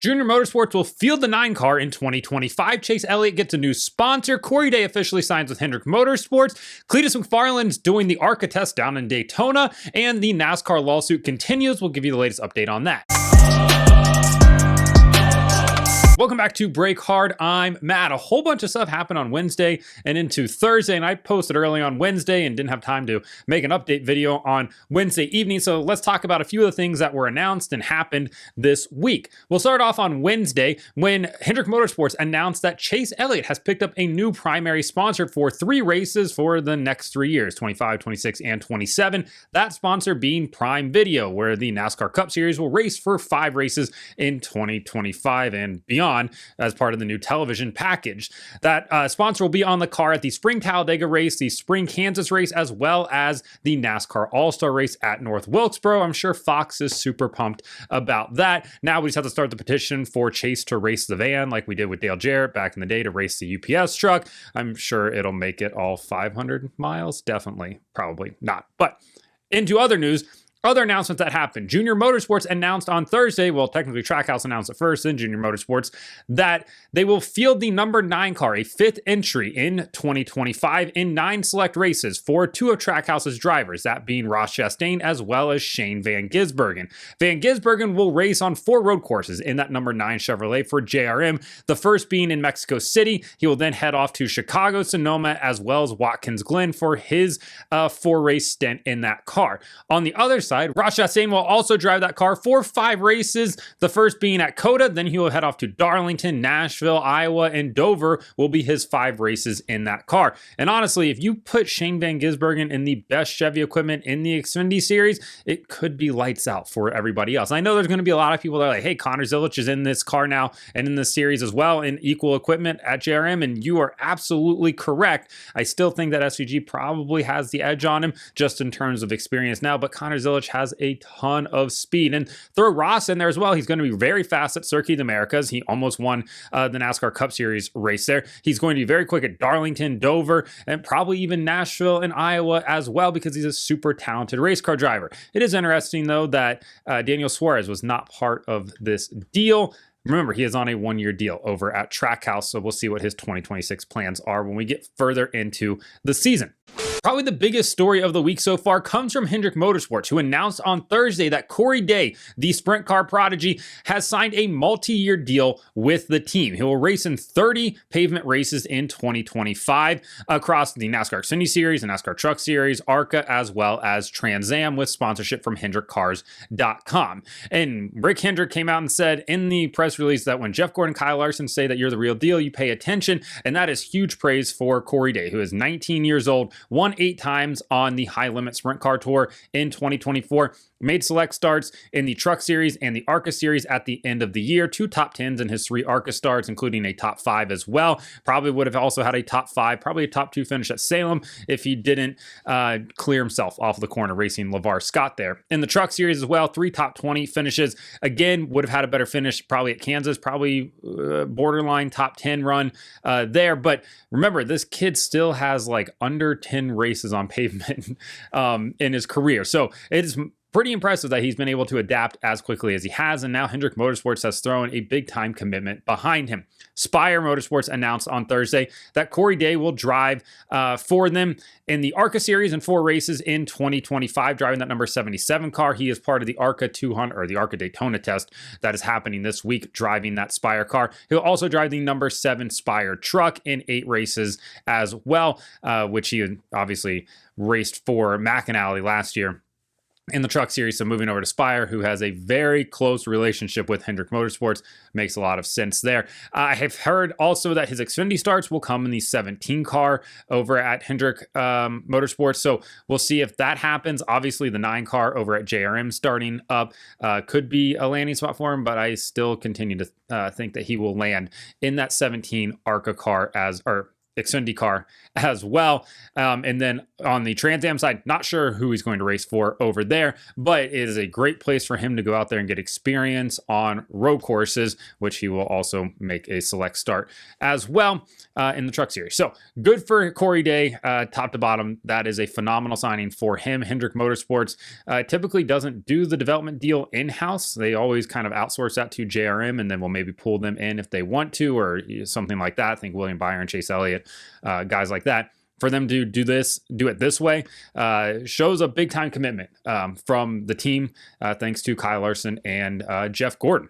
Junior Motorsports will field the 9 car in 2025. Chase Elliott gets a new sponsor. Corey Day officially signs with Hendrick Motorsports. Cleetus McFarland is doing the ARCA test down in Daytona. And the NASCAR lawsuit continues. We'll give you the latest update on that. Welcome back to Break Hard. I'm Matt. A whole bunch of stuff happened on Wednesday and into Thursday, and I posted early on Wednesday and didn't have time to make an update video on Wednesday evening. So let's talk about a few of the things that were announced and happened this week. We'll start off on Wednesday when Hendrick Motorsports announced that Chase Elliott has picked up a new primary sponsor for 3 races for the next 3 years, 25, 26, and 27. That sponsor being Prime Video, where the NASCAR Cup Series will race for 5 races in 2025 and beyond as part of the new television package. That sponsor will be on the car at the Spring Talladega race, the Spring Kansas race, as well as the NASCAR All-Star race at North Wilkesboro. I'm sure Fox is super pumped about that. Now we just have to start the petition for Chase to race the van like we did with Dale Jarrett back in the day to race the UPS truck. I'm sure it'll make it all 500 miles. Definitely, probably not. But into other news, other announcements that happened. Junior Motorsports announced on Thursday, well, technically Trackhouse announced it first, then Junior Motorsports, that they will field the number 9 car, a 5th entry in 2025 in 9 select races for 2 of Trackhouse's drivers, that being Ross Chastain as well as Shane Van Gisbergen. Van Gisbergen will race on 4 road courses in that number 9 Chevrolet for JRM, the first being in Mexico City. He will then head off to Chicago, Sonoma, as well as Watkins Glen for his 4-race stint in that car. On the other side, Ross Chastain will also drive that car for 5 races, the first being at COTA, then he will head off to Darlington, Nashville, Iowa, and Dover will be his 5 races in that car. And honestly, if you put Shane Van Gisbergen in the best Chevy equipment in the Xfinity Series, it could be lights out for everybody else. I know there's going to be a lot of people that are like, hey, Connor Zilisch is in this car now and in this series as well in equal equipment at JRM, and you are absolutely correct. I still think that SVG probably has the edge on him just in terms of experience now, but Connor Zilisch has a ton of speed. And throw Ross in there as well. He's going to be very fast at Circuit of the Americas. He almost won the NASCAR Cup Series race there. He's going to be very quick at Darlington, Dover, and probably even Nashville and Iowa as well because he's a super talented race car driver. It is interesting, though, that Daniel Suarez was not part of this deal. Remember, he is on a 1-year deal over at Trackhouse, so we'll see what his 2026 plans are when we get further into the season. Probably the biggest story of the week so far comes from Hendrick Motorsports, who announced on Thursday that Corey Day, the sprint car prodigy, has signed a multi-year deal with the team. He will race in 30 pavement races in 2025 across the NASCAR Xfinity Series, the NASCAR Truck Series, ARCA, as well as Trans Am with sponsorship from HendrickCars.com. And Rick Hendrick came out and said in the press release that when Jeff Gordon, Kyle Larson say that you're the real deal, you pay attention, and that is huge praise for Corey Day, who is 19 years old, won 8 times on the High Limit Sprint Car Tour in 2024, made select starts in the Truck Series and the ARCA Series at the end of the year, 2 top 10s in his 3 ARCA starts, including a top 5 as well. Probably would have also had a top 5, probably a top 2 finish at Salem if he didn't clear himself off the corner racing LeVar Scott there. In the Truck Series as well, 3 top 20 finishes. Again, would have had a better finish probably at Kansas, probably borderline top 10 run there. But remember, this kid still has like under 10 races on pavement in his career. So it's pretty impressive that he's been able to adapt as quickly as he has, and now Hendrick Motorsports has thrown a big-time commitment behind him. Spire Motorsports announced on Thursday that Corey Day will drive for them in the ARCA Series and 4 races in 2025, driving that number 77 car. He is part of the ARCA 200 or the ARCA Daytona test that is happening this week, driving that Spire car. He'll also drive the number 7 Spire truck in 8 races as well, which he obviously raced for McAnally last year in the Truck Series. So moving over to Spire, who has a very close relationship with Hendrick Motorsports, makes a lot of sense there. I have heard also that his Xfinity starts will come in the 17 car over at Hendrick Motorsports. So we'll see if that happens. Obviously, the 9 car over at JRM starting up could be a landing spot for him, but I still continue to think that he will land in that 17 ARCA car Xfinity car as well. And then on the Trans Am side, not sure who he's going to race for over there, but it is a great place for him to go out there and get experience on road courses, which he will also make a select start as well in the Truck Series. So good for Corey Day, top to bottom. That is a phenomenal signing for him. Hendrick Motorsports typically doesn't do the development deal in-house. They always kind of outsource that to JRM, and then we'll maybe pull them in if they want to, or something like that. I think William Byron, Chase Elliott, guys like that. For them to do it this way, shows a big time commitment from the team, thanks to Kyle Larson and Jeff Gordon.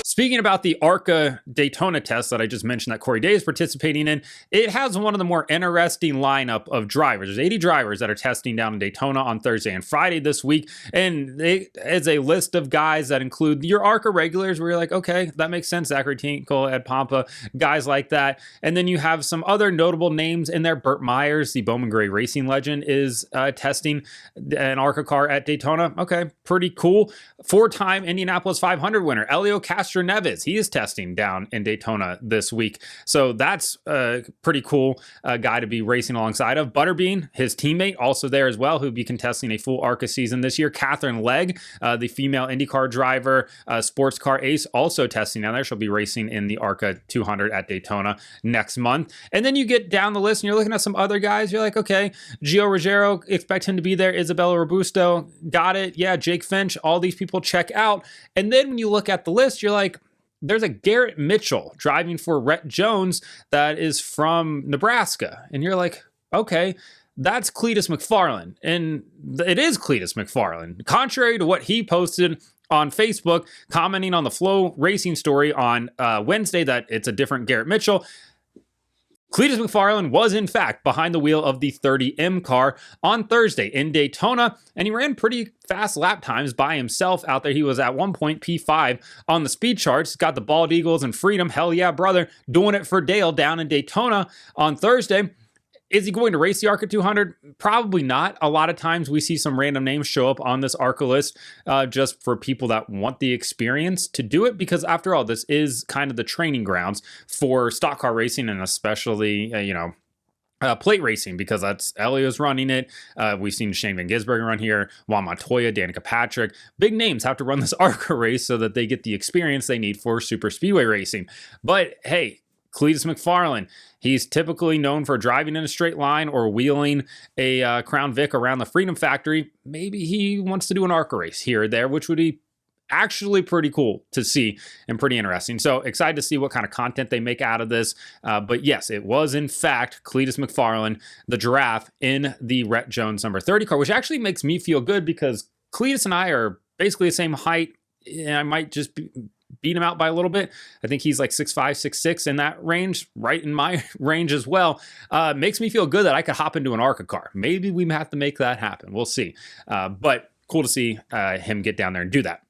Speaking about the ARCA Daytona test that I just mentioned that Corey Day is participating in, it has one of the more interesting lineup of drivers. There's 80 drivers that are testing down in Daytona on Thursday and Friday this week, and it is a list of guys that include your ARCA regulars where you're like, okay, that makes sense. Zachary Tinkle, Ed Pompa, guys like that. And then you have some other notable names in there. Burt Myers, the Bowman Gray racing legend, is testing an ARCA car at Daytona. Okay, pretty cool. Four-time Indianapolis 500 winner, Elio Castro Neves, he is testing down in Daytona this week. So that's a pretty cool guy to be racing alongside of. Butterbean, his teammate, also there as well, who'll be contesting a full ARCA season this year. Catherine Legg, the female IndyCar driver, sports car ace, also testing down there. She'll be racing in the ARCA 200 at Daytona next month. And then you get down the list and you're looking at some other guys. You're like, okay, Gio Ruggiero, expect him to be there. Isabella Robusto, got it. Yeah, Jake Finch, all these people check out. And then when you look at the list, you're like, there's a Garrett Mitchell driving for Rhett Jones that is from Nebraska. And you're like, okay, that's Cleetus McFarland. And it is Cleetus McFarland. Contrary to what he posted on Facebook, commenting on the Flow Racing story on Wednesday that it's a different Garrett Mitchell, Cleetus McFarland was, in fact, behind the wheel of the 30M car on Thursday in Daytona, and he ran pretty fast lap times by himself out there. He was at one point P5 on the speed charts. Got the Bald Eagles and Freedom. Hell yeah, brother. Doing it for Dale down in Daytona on Thursday. Is he going to race the ARCA 200? Probably not. A lot of times we see some random names show up on this ARCA list just for people that want the experience to do it, because after all, this is kind of the training grounds for stock car racing, and especially, plate racing, because that's Elio's running it. We've seen Shane Van Gisbergen run here, Juan Montoya, Danica Patrick. Big names have to run this ARCA race so that they get the experience they need for super speedway racing. But hey, Cleetus McFarland, he's typically known for driving in a straight line or wheeling a Crown Vic around the Freedom Factory. Maybe he wants to do an ARCA race here or there, which would be actually pretty cool to see and pretty interesting. So excited to see what kind of content they make out of this. But yes, it was in fact Cleetus McFarland, the giraffe, in the Rhett Jones number 30 car, which actually makes me feel good because Cleetus and I are basically the same height, and I might just beat him out by a little bit. I think he's like 6'5", 6'6", in that range, right in my range as well. Makes me feel good that I could hop into an ARCA car. Maybe we have to make that happen. We'll see. But cool to see him get down there and do that.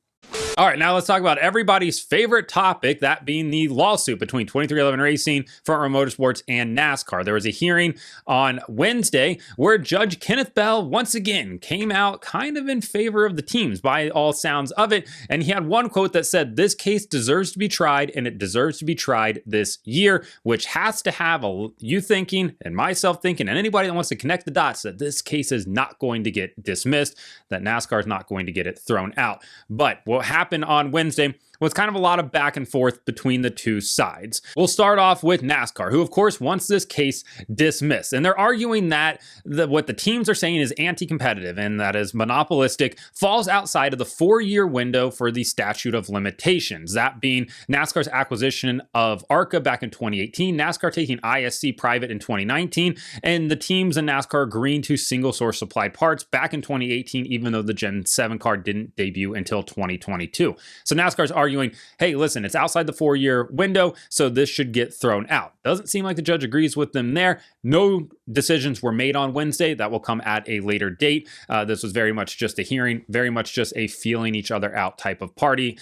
All right, now let's talk about everybody's favorite topic, that being the lawsuit between 2311 Racing, Front Row Motorsports, and NASCAR. There was a hearing on Wednesday where Judge Kenneth Bell once again came out kind of in favor of the teams by all sounds of it. And he had one quote that said, "This case deserves to be tried, and it deserves to be tried this year," which has to have you thinking and myself thinking and anybody that wants to connect the dots that this case is not going to get dismissed, that NASCAR is not going to get it thrown out. But what happened on Wednesday was kind of a lot of back and forth between the two sides. We'll start off with NASCAR, who of course wants this case dismissed. And they're arguing that what the teams are saying is anti-competitive and that is monopolistic, falls outside of the 4-year window for the statute of limitations. That being NASCAR's acquisition of ARCA back in 2018, NASCAR taking ISC private in 2019, and the teams in NASCAR agreeing to single source supplied parts back in 2018, even though the Gen 7 car didn't debut until 2022. So NASCAR's arguing, hey, listen, it's outside the 4-year window, so this should get thrown out. Doesn't seem like the judge agrees with them there. No decisions were made on Wednesday. That will come at a later date. This was very much just a hearing, very much just a feeling each other out type of party,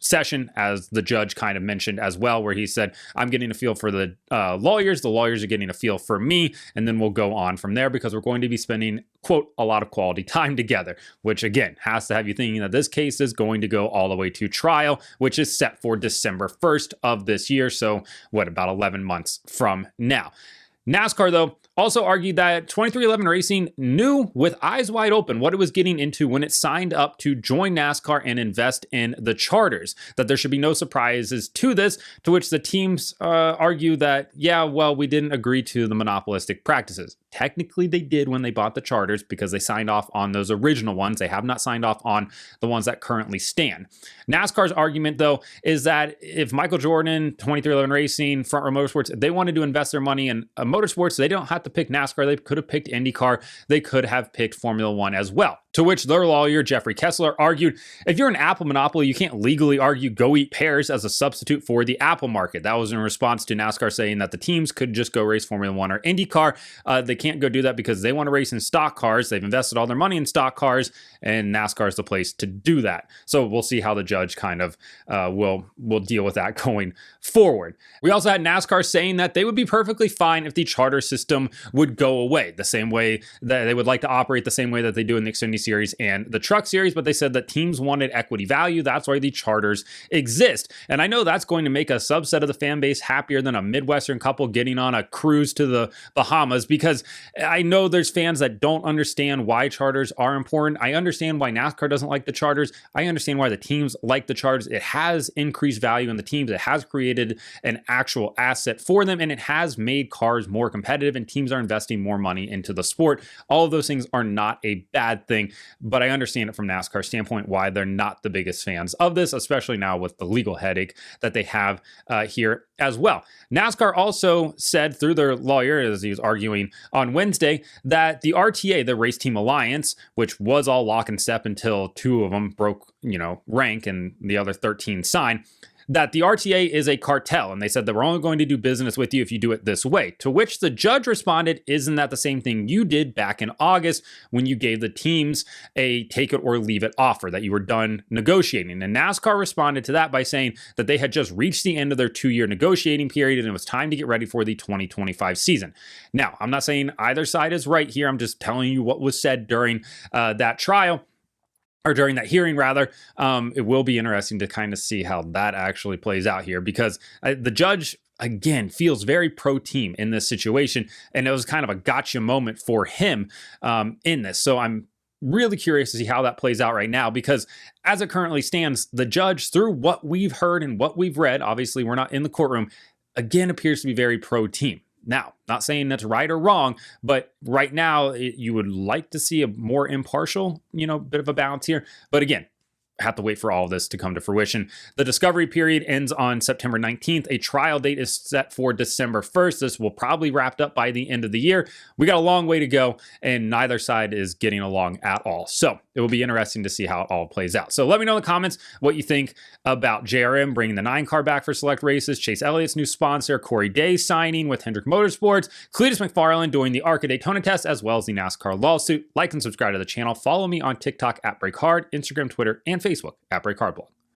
session, as the judge kind of mentioned as well, where he said, I'm getting a feel for the lawyers are getting a feel for me, and then we'll go on from there because we're going to be spending, quote, a lot of quality time together, which again has to have you thinking that this case is going to go all the way to trial, which is set for December 1st of this year. So what, about 11 months from now. NASCAR, though, also argued that 2311 Racing knew with eyes wide open what it was getting into when it signed up to join NASCAR and invest in the charters, that there should be no surprises to this, to which the teams argue that, yeah, well, we didn't agree to the monopolistic practices. Technically, they did when they bought the charters because they signed off on those original ones. They have not signed off on the ones that currently stand. NASCAR's argument, though, is that if Michael Jordan, 2311 Racing, Front Row Motorsports, if they wanted to invest their money in motorsports, they don't have to pick NASCAR. They could have picked IndyCar. They could have picked Formula One as well. To which their lawyer, Jeffrey Kessler, argued, if you're an Apple monopoly, you can't legally argue go eat pears as a substitute for the Apple market. That was in response to NASCAR saying that the teams could just go race Formula One or IndyCar. They can't go do that because they want to race in stock cars. They've invested all their money in stock cars, and NASCAR is the place to do that. So we'll see how the judge kind of will deal with that going forward. We also had NASCAR saying that they would be perfectly fine if the charter system would go away, the same way that they would like to operate the same way that they do in the Xfinity Series and the Truck Series, but they said that teams wanted equity value. That's why the charters exist. And I know that's going to make a subset of the fan base happier than a Midwestern couple getting on a cruise to the Bahamas, because I know there's fans that don't understand why charters are important. I understand why NASCAR doesn't like the charters. I understand why the teams like the charters. It has increased value in the teams. It has created an actual asset for them, and it has made cars more competitive, and teams are investing more money into the sport. All of those things are not a bad thing, but I understand it from NASCAR's standpoint why they're not the biggest fans of this, especially now with the legal headache that they have here as well. NASCAR also said through their lawyer, as he was arguing on Wednesday, that the RTA, the Race Team Alliance, which was all lock and step until two of them broke, rank and the other 13 signed, that the RTA is a cartel, and they said that we're only going to do business with you if you do it this way. To which the judge responded, isn't that the same thing you did back in August when you gave the teams a take it or leave it offer, that you were done negotiating? And NASCAR responded to that by saying that they had just reached the end of their 2-year negotiating period and it was time to get ready for the 2025 season. Now, I'm not saying either side is right here. I'm just telling you what was said during that trial. Or during that hearing, rather. It will be interesting to kind of see how that actually plays out here, because the judge, again, feels very pro-team in this situation, and it was kind of a gotcha moment for him in this. So I'm really curious to see how that plays out right now, because as it currently stands, the judge, through what we've heard and what we've read, obviously we're not in the courtroom, again appears to be very pro-team. Now, not saying that's right or wrong, but right now you would like to see a more impartial, bit of a balance here. But again, have to wait for all of this to come to fruition. The discovery period ends on September 19th. A trial date is set for December 1st. This will probably wrapped up by the end of the year. We got a long way to go, and neither side is getting along at all. So it will be interesting to see how it all plays out. So let me know in the comments what you think about JRM bringing the 9 car back for select races, Chase Elliott's new sponsor, Corey Day signing with Hendrick Motorsports, Cleetus McFarland doing the ARCA Daytona test, as well as the NASCAR lawsuit. Like and subscribe to the channel. Follow me on TikTok at BreakHard, Instagram, Twitter, and Facebook at BreakHardBlog.